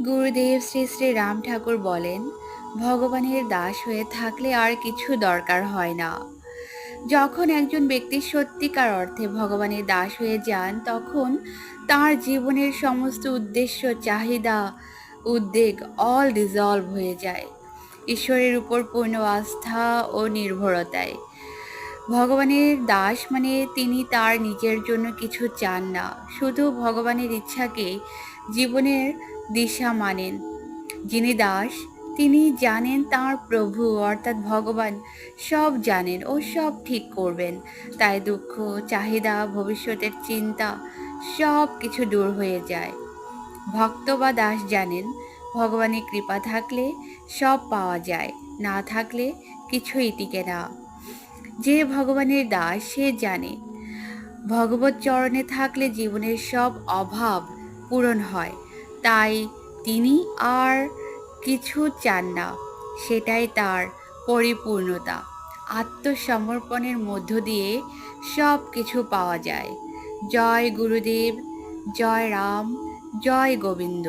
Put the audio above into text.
গুরুদেব শ্রী শ্রী রাম ঠাকুর বলেন, ভগবানের দাস হয়ে থাকলে আর কিছু দরকার হয় না। যখন একজন ব্যক্তি সত্যিকার অর্থে ভগবানের দাস হয়ে যান, তখন তার জীবনের সমস্ত উদ্দেশ্য, চাহিদা, উদ্বেগ অল ডিজলভ হয়ে যায় ঈশ্বরের উপর পূর্ণ আস্থা ও নির্ভরতায়। ভগবানের দাস মানে তিনি তার নিজের জন্য কিছু চান না, শুধু ভগবানের ইচ্ছাকে জীবনের দিশা মানেন। যিনি দাস, তিনি জানেন তাঁর প্রভু অর্থাৎ ভগবান সব জানেন ও সব ঠিক করবেন। তাই দুঃখ, চাহিদা, ভবিষ্যতের চিন্তা সব কিছু দূর হয়ে যায়। ভক্ত বা দাস জানেন, ভগবানের কৃপা থাকলে সব পাওয়া যায়, না থাকলে কিছুই টিকে না। যে ভগবানের দাস সে জানে, ভগবত চরণে থাকলে জীবনের সব অভাব পূরণ হয়। তাই তিনি আর কিছু চান না, সেটাই তার পরিপূর্ণতা। আত্মসমর্পণের মধ্য দিয়ে সব কিছু পাওয়া যায়। জয় গুরুদেব, জয় রাম, জয় গোবিন্দ।